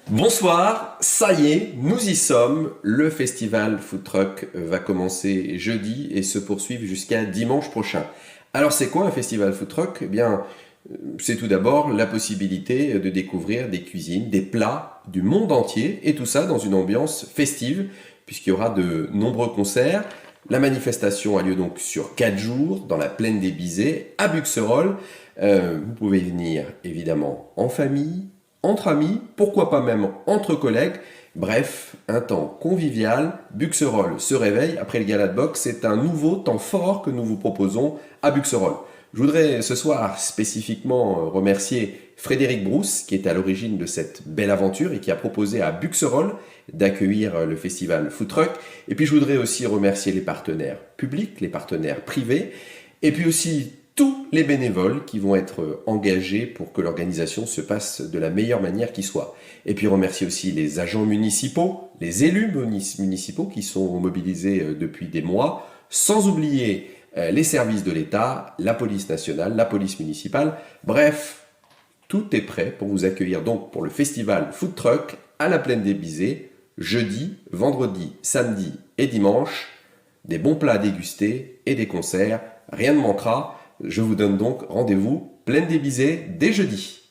Bonsoir, ça y est, nous y sommes. Le festival Food Truck va commencer jeudi et se poursuivre jusqu'à dimanche prochain. Alors c'est quoi un festival Food Truck? Eh bien, c'est tout d'abord la possibilité de découvrir des cuisines, des plats du monde entier et tout ça dans une ambiance festive puisqu'il y aura de nombreux concerts. La manifestation a lieu donc sur 4 jours dans la plaine des Bizets à Buxerolles. Vous pouvez venir évidemment en famille, entre amis, pourquoi pas même entre collègues. Bref, un temps convivial. Buxerolles se réveille après le gala de boxe. C'est un nouveau temps fort que nous vous proposons à Buxerolles. Je voudrais ce soir spécifiquement remercier Frédéric Brousse qui est à l'origine de cette belle aventure et qui a proposé à Buxerolles d'accueillir le festival Food Truck. Et puis je voudrais aussi remercier les partenaires publics, les partenaires privés et puis aussi tous les bénévoles qui vont être engagés pour que l'organisation se passe de la meilleure manière qui soit. Et puis remercier aussi les agents municipaux, les élus municipaux qui sont mobilisés depuis des mois, sans oublier les services de l'État, la police nationale, la police municipale. Bref, tout est prêt pour vous accueillir donc pour le festival Food Truck à la Plaine des Bizets, jeudi, vendredi, samedi et dimanche. Des bons plats à déguster et des concerts, rien ne manquera. Je vous donne donc rendez-vous Plaine des Bizets dès jeudi.